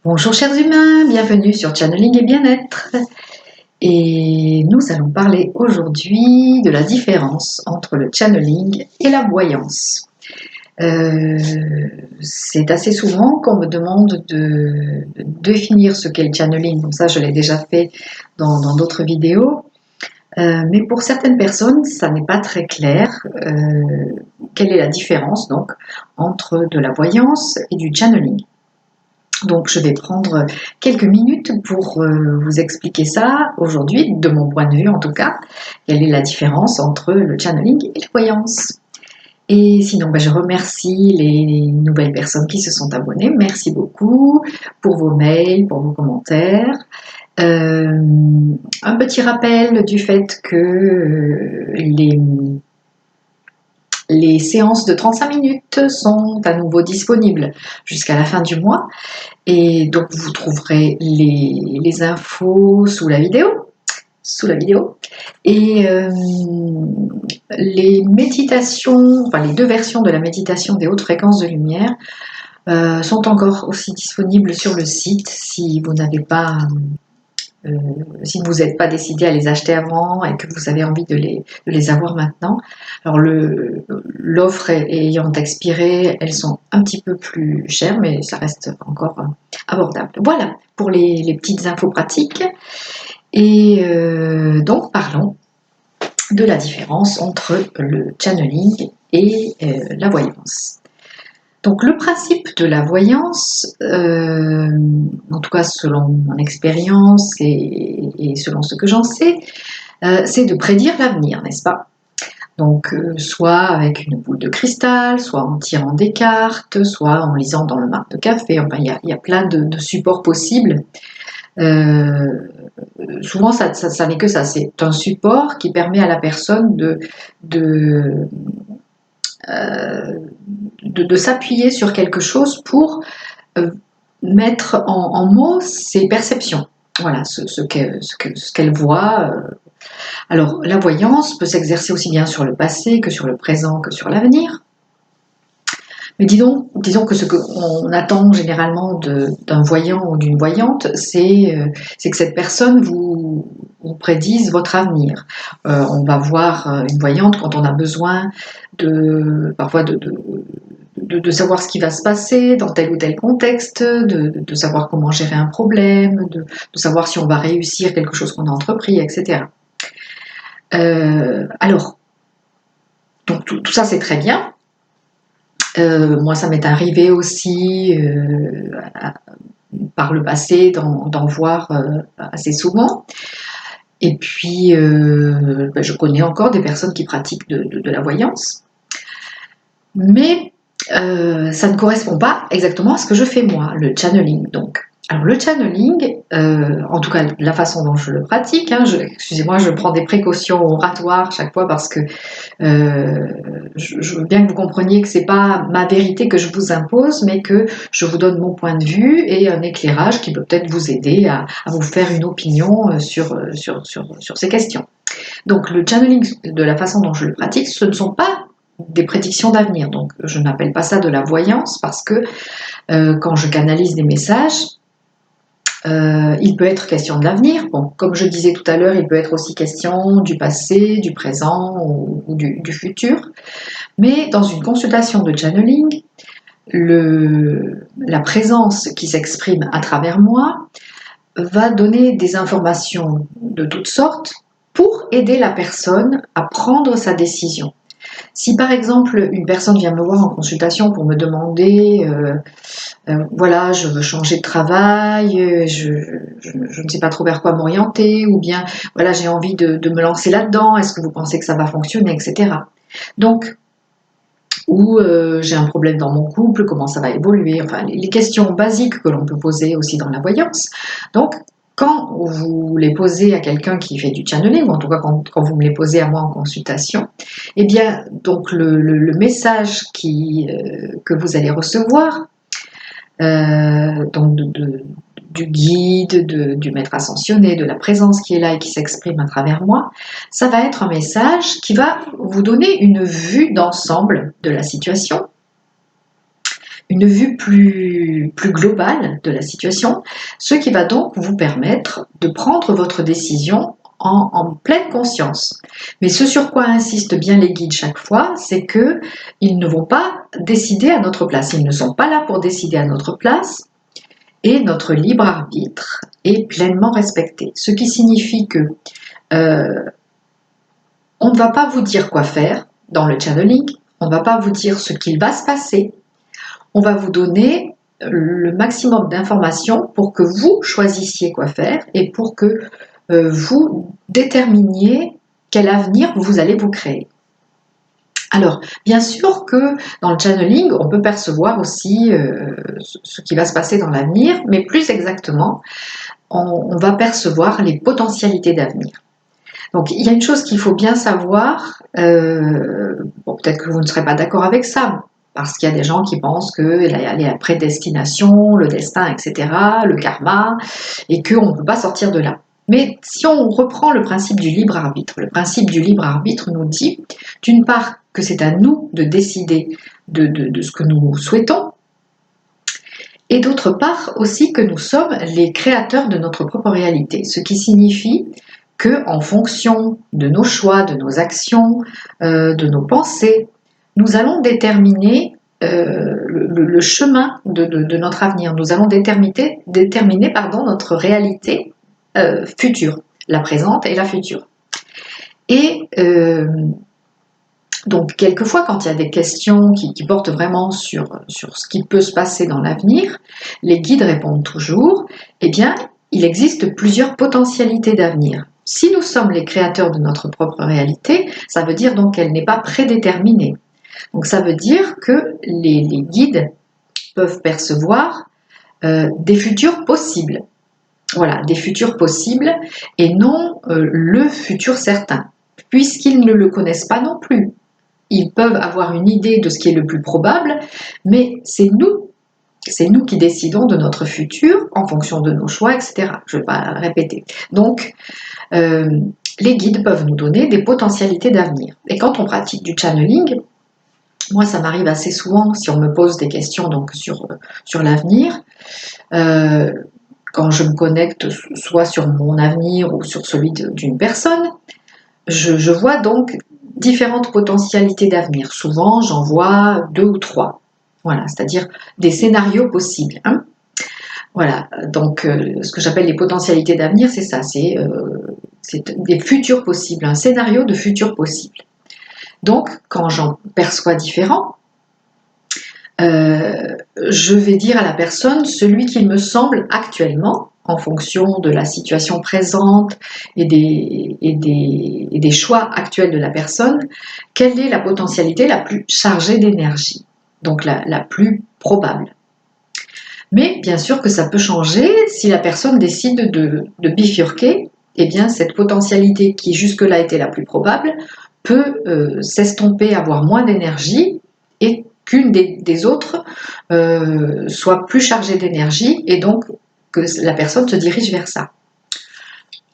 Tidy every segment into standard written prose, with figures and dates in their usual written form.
Bonjour chers humains, bienvenue sur Channeling et Bien-être. Et nous allons parler aujourd'hui de la différence entre le channeling et la voyance. C'est assez souvent qu'on me demande de définir ce qu'est le channeling, donc ça je l'ai déjà fait dans d'autres vidéos. Mais pour certaines personnes, ça n'est pas très clair. Quelle est la différence donc entre de la voyance et du channeling? Donc je vais prendre quelques minutes pour vous expliquer ça aujourd'hui, de mon point de vue en tout cas, quelle est la différence entre le channeling et la voyance. Et sinon, je remercie les nouvelles personnes qui se sont abonnées. Merci beaucoup pour vos mails, pour vos commentaires. Un petit rappel du fait que les séances de 35 minutes sont à nouveau disponibles jusqu'à la fin du mois. Et donc vous trouverez les infos sous la vidéo. Et les méditations, enfin les deux versions de la méditation des hautes fréquences de lumière sont encore aussi disponibles sur le site si vous n'avez pas si vous n'êtes pas décidé à les acheter avant et que vous avez envie de les avoir maintenant. Alors l'offre ayant expiré, elles sont un petit peu plus chères, mais ça reste encore abordable. Voilà pour les petites infos pratiques. Et donc parlons de la différence entre le channeling et la voyance. Donc le principe de la voyance, en tout cas selon mon expérience et selon ce que j'en sais, c'est de prédire l'avenir, n'est-ce pas? Donc soit avec une boule de cristal, soit en tirant des cartes, soit en lisant dans le marc de café, enfin il y a plein de supports possibles. Souvent ça n'est que ça, c'est un support qui permet à la personne de s'appuyer sur quelque chose pour mettre en mots ses perceptions. Voilà, ce qu'elle voit. Alors, la voyance peut s'exercer aussi bien sur le passé que sur le présent que sur l'avenir. Mais disons que ce qu'on attend généralement d'un voyant ou d'une voyante, c'est que cette personne vous prédise votre avenir. On va voir une voyante quand on a besoin parfois de savoir ce qui va se passer dans tel ou tel contexte, de savoir comment gérer un problème, de savoir si on va réussir quelque chose qu'on a entrepris, etc. Alors, donc tout ça c'est très bien. Moi ça m'est arrivé aussi par le passé d'en voir assez souvent. Et puis je connais encore des personnes qui pratiquent de la voyance. Mais ça ne correspond pas exactement à ce que je fais moi, le channeling. Donc, alors le channeling, en tout cas la façon dont je le pratique, excusez-moi, je prends des précautions oratoires chaque fois parce que je veux bien que vous compreniez que c'est pas ma vérité que je vous impose, mais que je vous donne mon point de vue et un éclairage qui peut peut-être vous aider à vous faire une opinion sur ces questions. Donc le channeling, de la façon dont je le pratique, ce ne sont pas des prédictions d'avenir. Donc je n'appelle pas ça de la voyance parce que quand je canalise des messages, il peut être question de l'avenir. Bon, comme je disais tout à l'heure, il peut être aussi question du passé, du présent ou du futur. Mais dans une consultation de channeling, la présence qui s'exprime à travers moi va donner des informations de toutes sortes pour aider la personne à prendre sa décision. Si par exemple une personne vient me voir en consultation pour me demander voilà, je veux changer de travail, je ne sais pas trop vers quoi m'orienter, ou bien voilà, j'ai envie de me lancer là-dedans, est-ce que vous pensez que ça va fonctionner, etc. Donc, ou j'ai un problème dans mon couple, comment ça va évoluer, enfin les questions basiques que l'on peut poser aussi dans la voyance. Donc, quand vous les posez à quelqu'un qui fait du channeling, ou en tout cas quand vous me les posez à moi en consultation, eh bien, donc le message que vous allez recevoir, donc du guide, du maître ascensionné, de la présence qui est là et qui s'exprime à travers moi, ça va être un message qui va vous donner une vue d'ensemble de la situation, une vue plus globale de la situation, ce qui va donc vous permettre de prendre votre décision en pleine conscience. Mais ce sur quoi insistent bien les guides chaque fois, c'est qu'ils ne vont pas décider à notre place. Ils ne sont pas là pour décider à notre place et notre libre arbitre est pleinement respecté. Ce qui signifie que on ne va pas vous dire quoi faire dans le channeling, on ne va pas vous dire ce qu'il va se passer, on va vous donner le maximum d'informations pour que vous choisissiez quoi faire et pour que vous déterminiez quel avenir vous allez vous créer. Alors, bien sûr que dans le channeling, on peut percevoir aussi ce qui va se passer dans l'avenir, mais plus exactement, on va percevoir les potentialités d'avenir. Donc, il y a une chose qu'il faut bien savoir, bon, peut-être que vous ne serez pas d'accord avec ça, parce qu'il y a des gens qui pensent qu'il y a la prédestination, le destin, etc., le karma, et qu'on ne peut pas sortir de là. Mais si on reprend le principe du libre arbitre, le principe du libre arbitre nous dit, d'une part, que c'est à nous de décider de ce que nous souhaitons, et d'autre part aussi que nous sommes les créateurs de notre propre réalité, ce qui signifie que en fonction de nos choix, de nos actions, de nos pensées, nous allons déterminer le chemin de notre avenir. Nous allons déterminer notre réalité future, la présente et la future. Et donc, quelquefois, quand il y a des questions qui portent vraiment sur ce qui peut se passer dans l'avenir, les guides répondent toujours, eh bien, il existe plusieurs potentialités d'avenir. Si nous sommes les créateurs de notre propre réalité, ça veut dire donc qu'elle n'est pas prédéterminée. Donc, ça veut dire que les guides peuvent percevoir des futurs possibles. Voilà, des futurs possibles et non le futur certain, puisqu'ils ne le connaissent pas non plus. Ils peuvent avoir une idée de ce qui est le plus probable, mais c'est nous qui décidons de notre futur en fonction de nos choix, etc. Je ne vais pas répéter. Donc, les guides peuvent nous donner des potentialités d'avenir. Et quand on pratique du channeling, moi ça m'arrive assez souvent si on me pose des questions donc, sur l'avenir, quand je me connecte soit sur mon avenir ou sur celui d'une personne, je vois donc différentes potentialités d'avenir. Souvent, j'en vois 2 ou 3. Voilà, c'est-à-dire des scénarios possibles. Hein. Voilà, donc ce que j'appelle les potentialités d'avenir, c'est ça, c'est des futurs possibles, un scénario de futurs possibles. Donc, quand j'en perçois différents, je vais dire à la personne celui qu'il me semble actuellement, en fonction de la situation présente et des choix actuels de la personne, quelle est la potentialité la plus chargée d'énergie, donc la plus probable. Mais bien sûr que ça peut changer si la personne décide de bifurquer, eh bien cette potentialité qui jusque-là était la plus probable peut s'estomper, avoir moins d'énergie et qu'une des autres soit plus chargée d'énergie et donc que la personne se dirige vers ça.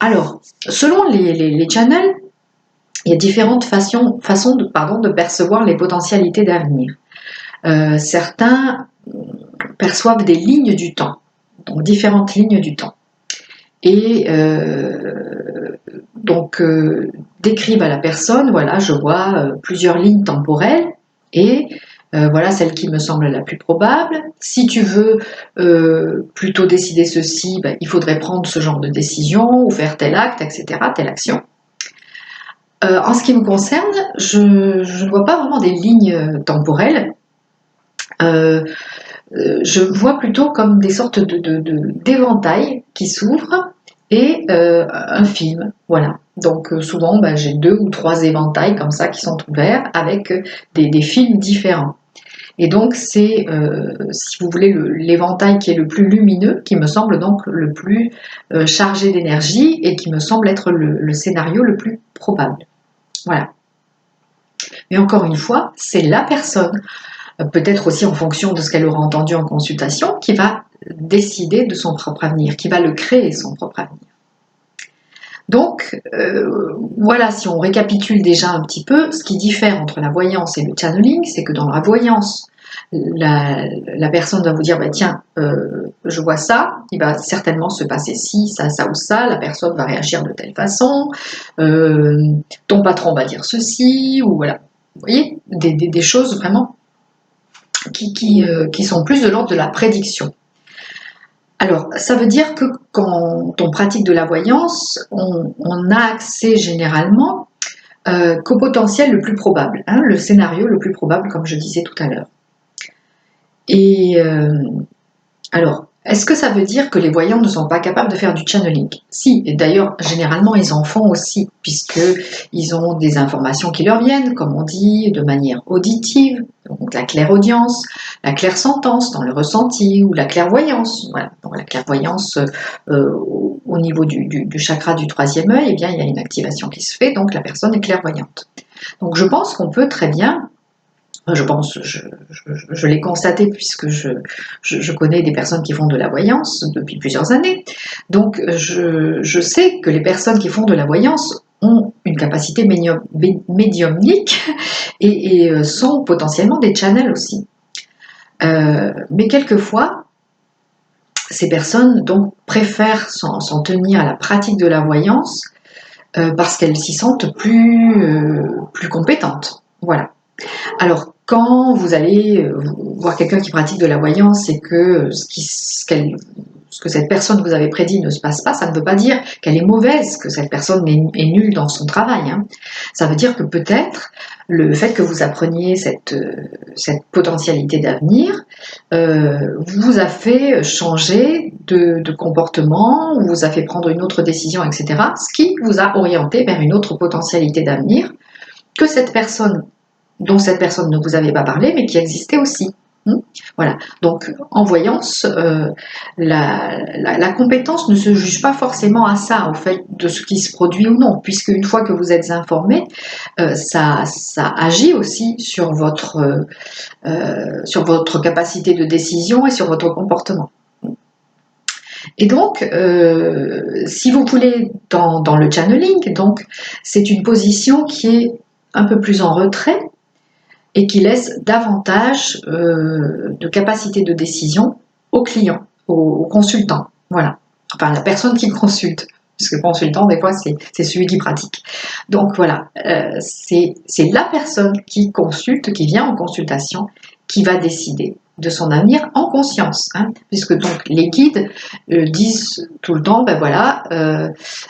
Alors, selon les channels, il y a différentes façons de percevoir les potentialités d'avenir. Certains perçoivent des lignes du temps, donc différentes lignes du temps. Et donc décrivent à la personne, voilà, je vois plusieurs lignes temporelles et voilà celle qui me semble la plus probable. Si tu veux plutôt décider ceci, ben, il faudrait prendre ce genre de décision ou faire tel acte, etc., telle action. En ce qui me concerne, je ne vois pas vraiment des lignes temporelles. Je vois plutôt comme des sortes d'éventails qui s'ouvrent et un film, voilà. Donc souvent, ben, j'ai 2 ou 3 éventails comme ça qui sont ouverts avec des films différents. Et donc c'est, si vous voulez, l'éventail qui est le plus lumineux, qui me semble donc le plus chargé d'énergie et qui me semble être le scénario le plus probable. Voilà. Mais encore une fois, c'est la personne, peut-être aussi en fonction de ce qu'elle aura entendu en consultation, qui va décider de son propre avenir, qui va le créer son propre avenir. Donc, voilà, si on récapitule déjà un petit peu, ce qui diffère entre la voyance et le channeling, c'est que dans la voyance, la personne va vous dire, bah, tiens, je vois ça, il va certainement se passer ci, ça ou ça, la personne va réagir de telle façon, ton patron va dire ceci, ou voilà. Vous voyez, des choses vraiment qui sont plus de l'ordre de la prédiction. Alors, ça veut dire que quand on pratique de la voyance, on a accès généralement qu'au potentiel le plus probable, hein, le scénario le plus probable, comme je disais tout à l'heure. Et alors, est-ce que ça veut dire que les voyants ne sont pas capables de faire du channeling? Si, et d'ailleurs, généralement, ils en font aussi, puisqu'ils ont des informations qui leur viennent, comme on dit, de manière auditive, donc la clairaudience, la clairsentence dans le ressenti, ou la clairvoyance. Voilà. Donc, la clairvoyance, au niveau du chakra du troisième œil, eh bien, il y a une activation qui se fait, donc la personne est clairvoyante. Donc, je pense qu'on peut très bien... Je l'ai constaté puisque je connais des personnes qui font de la voyance depuis plusieurs années. Donc, je sais que les personnes qui font de la voyance ont une capacité médiumnique et sont potentiellement des channels aussi. Mais quelquefois, ces personnes donc préfèrent s'en tenir à la pratique de la voyance parce qu'elles s'y sentent plus compétentes. Voilà. Alors, quand vous allez voir quelqu'un qui pratique de la voyance et que ce que cette personne que vous avez prédit ne se passe pas, ça ne veut pas dire qu'elle est mauvaise, que cette personne est nulle dans son travail. Hein. Ça veut dire que peut-être le fait que vous appreniez cette potentialité d'avenir vous a fait changer de comportement, vous a fait prendre une autre décision, etc. Ce qui vous a orienté vers une autre potentialité d'avenir que dont cette personne ne vous avait pas parlé, mais qui existait aussi. Voilà. Donc, en voyance, la compétence ne se juge pas forcément à ça, au fait de ce qui se produit ou non, puisque une fois que vous êtes informé, ça agit aussi sur votre capacité de décision et sur votre comportement. Et donc, si vous voulez, dans le channeling, donc, c'est une position qui est un peu plus en retrait, et qui laisse davantage de capacité de décision au client, au consultant. Voilà. Enfin, la personne qui consulte. Parce que consultant, des fois, c'est celui qui pratique. Donc voilà, c'est la personne qui consulte, qui vient en consultation, qui va décider de son avenir en conscience. Hein, puisque donc les guides disent tout le temps, ben voilà,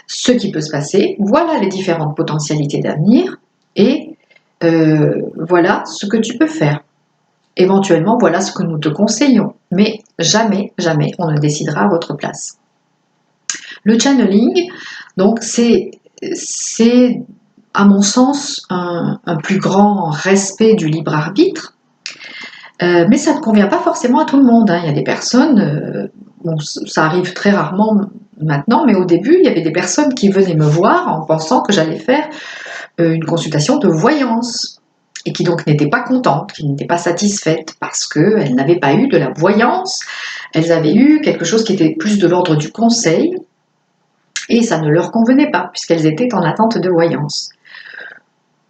ce qui peut se passer, voilà les différentes potentialités d'avenir, et voilà ce que tu peux faire. Éventuellement, voilà ce que nous te conseillons. Mais jamais, jamais, on ne décidera à votre place. Le channeling, donc, c'est à mon sens, un plus grand respect du libre arbitre. Mais ça ne convient pas forcément à tout le monde. Hein. Il y a des personnes, bon, ça arrive très rarement maintenant, mais au début, il y avait des personnes qui venaient me voir en pensant que j'allais faire une consultation de voyance et qui donc n'étaient pas contentes, qui n'étaient pas satisfaites parce qu'elles n'avaient pas eu de la voyance, elles avaient eu quelque chose qui était plus de l'ordre du conseil et ça ne leur convenait pas puisqu'elles étaient en attente de voyance.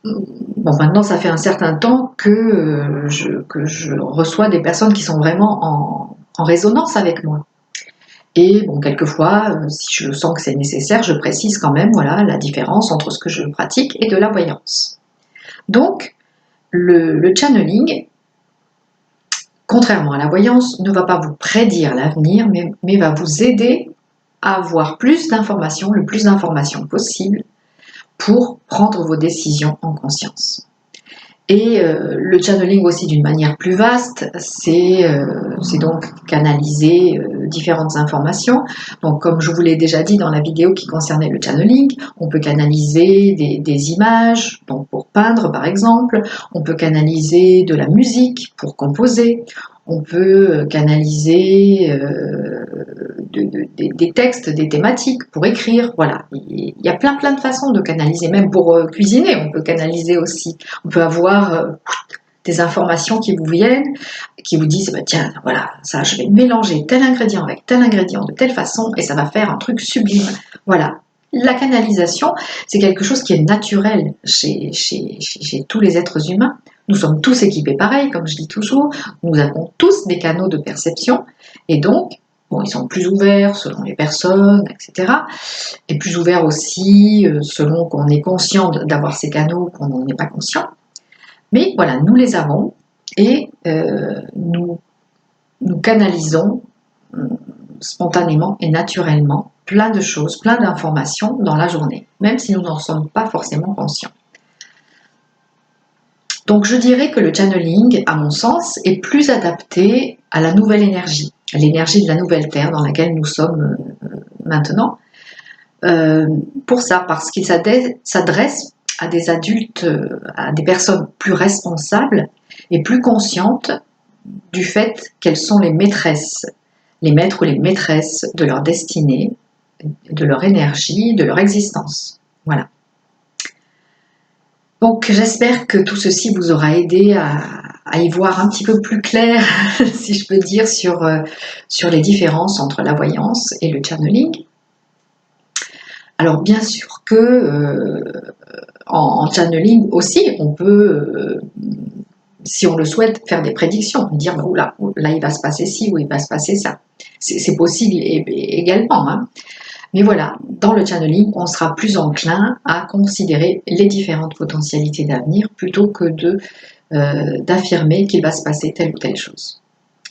Bon, maintenant ça fait un certain temps que je reçois des personnes qui sont vraiment en résonance avec moi. Et bon, quelquefois, si je sens que c'est nécessaire, je précise quand même voilà, la différence entre ce que je pratique et de la voyance. Donc, le channeling, contrairement à la voyance, ne va pas vous prédire l'avenir, mais va vous aider à avoir plus d'informations, le plus d'informations possible, pour prendre vos décisions en conscience. Et le channeling aussi d'une manière plus vaste, c'est donc canaliser différentes informations. Donc comme je vous l'ai déjà dit dans la vidéo qui concernait le channeling, on peut canaliser des images, donc pour peindre par exemple, on peut canaliser de la musique pour composer, on peut canaliser des textes, des thématiques pour écrire, voilà. Il y a plein de façons de canaliser, même pour cuisiner, on peut canaliser aussi. On peut avoir des informations qui vous viennent, qui vous disent, bah, tiens, voilà, ça, je vais mélanger tel ingrédient avec tel ingrédient de telle façon, et ça va faire un truc sublime. Voilà. La canalisation, c'est quelque chose qui est naturel chez tous les êtres humains. Nous sommes tous équipés pareil, comme je dis toujours. Nous avons tous des canaux de perception. Et donc, bon, ils sont plus ouverts selon les personnes, etc. Et plus ouverts aussi selon qu'on est conscient d'avoir ces canaux ou qu'on n'en est pas conscient. Mais voilà, nous les avons et nous canalisons spontanément et naturellement plein de choses, plein d'informations dans la journée, même si nous n'en sommes pas forcément conscients. Donc je dirais que le channeling, à mon sens, est plus adapté à la nouvelle énergie, à l'énergie de la nouvelle Terre dans laquelle nous sommes maintenant. Pour ça, parce qu'il s'adresse à des adultes, à des personnes plus responsables et plus conscientes du fait qu'elles sont les maîtresses, les maîtres ou les maîtresses de leur destinée, de leur énergie, de leur existence. Voilà. Donc j'espère que tout ceci vous aura aidé à y voir un petit peu plus clair, si je peux dire, sur les différences entre la voyance et le channeling. Alors bien sûr que en channeling aussi, on peut, si on le souhaite, faire des prédictions, dire bah, oula, là il va se passer ci ou il va se passer ça. C'est possible également. Hein. Mais voilà, dans le channeling, on sera plus enclin à considérer les différentes potentialités d'avenir plutôt que d'affirmer qu'il va se passer telle ou telle chose.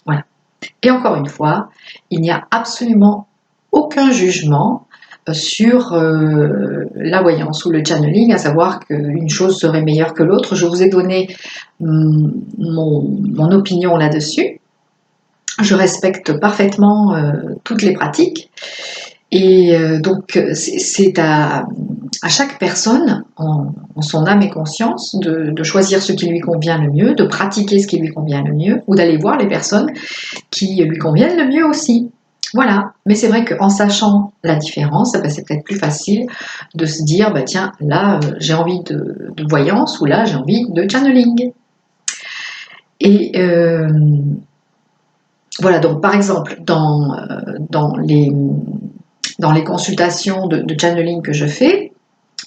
Voilà. Et encore une fois, il n'y a absolument aucun jugement sur la voyance ou le channeling, à savoir qu'une chose serait meilleure que l'autre. Je vous ai donné mon opinion là-dessus. Je respecte parfaitement toutes les pratiques. Et donc, c'est à chaque personne, en son âme et conscience, de choisir ce qui lui convient le mieux, de pratiquer ce qui lui convient le mieux, ou d'aller voir les personnes qui lui conviennent le mieux aussi. Voilà. Mais c'est vrai qu'en sachant la différence, ben, c'est peut-être plus facile de se dire, bah, tiens, là, j'ai envie de voyance, ou là, j'ai envie de channeling. Et voilà, donc par exemple, dans les consultations de channeling que je fais,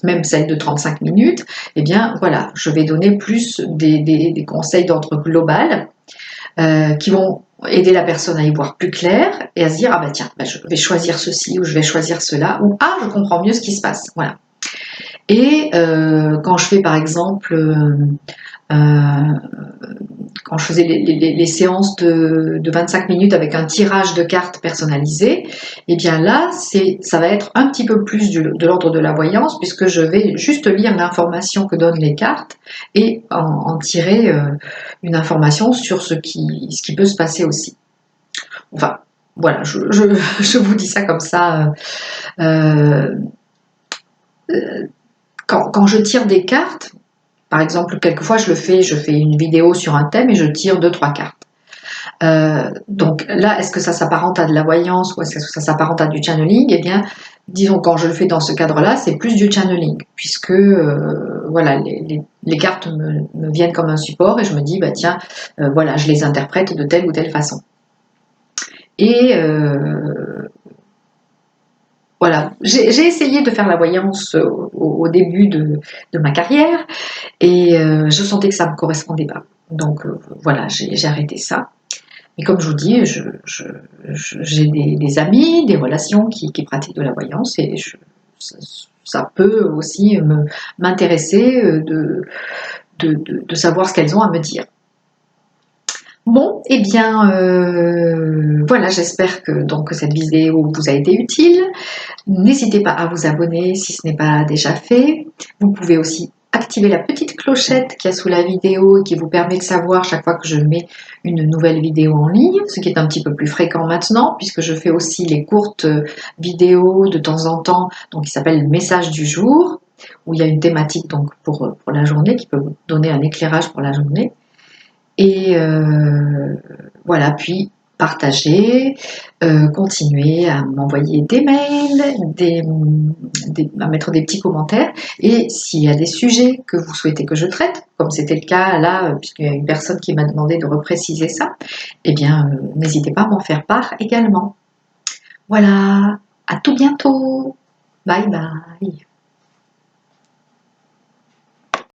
même celles de 35 minutes, eh bien voilà, je vais donner plus des conseils d'ordre global qui vont aider la personne à y voir plus clair et à se dire ah bah tiens, bah, je vais choisir ceci ou je vais choisir cela ou ah je comprends mieux ce qui se passe. Voilà. Et quand je fais par exemple quand je faisais les séances de 25 minutes avec un tirage de cartes personnalisé, et bien là, ça va être un petit peu plus de l'ordre de la voyance, puisque je vais juste lire l'information que donnent les cartes et en tirer une information sur ce qui peut se passer aussi. Enfin, voilà, je vous dis ça comme ça. Quand je tire des cartes, par exemple, quelquefois je fais une vidéo sur un thème et je tire 2-3 cartes. Donc là, est-ce que ça s'apparente à de la voyance ou est-ce que ça s'apparente à du channeling? Eh bien, disons quand je le fais dans ce cadre-là, c'est plus du channeling, puisque voilà, les cartes me viennent comme un support et je me dis, bah tiens, voilà, je les interprète de telle ou telle façon. Et voilà, j'ai essayé de faire la voyance au début de ma carrière et je sentais que ça ne me correspondait pas. Donc voilà, j'ai arrêté ça. Et comme je vous dis, j'ai des amis, des relations qui pratiquent de la voyance et ça peut aussi m'intéresser de savoir ce qu'elles ont à me dire. Bon, eh bien, voilà, j'espère que cette vidéo vous a été utile. N'hésitez pas à vous abonner si ce n'est pas déjà fait. Vous pouvez aussi activer la petite clochette qu'il y a sous la vidéo et qui vous permet de savoir chaque fois que je mets une nouvelle vidéo en ligne, ce qui est un petit peu plus fréquent maintenant puisque je fais aussi les courtes vidéos de temps en temps, donc qui s'appellent le message du jour, où il y a une thématique donc pour la journée qui peut vous donner un éclairage pour la journée. Et voilà, puis partager, continuer à m'envoyer des mails, à mettre des petits commentaires. Et s'il y a des sujets que vous souhaitez que je traite, comme c'était le cas là, puisqu'il y a une personne qui m'a demandé de repréciser ça, eh bien, n'hésitez pas à m'en faire part également. Voilà, à tout bientôt. Bye bye.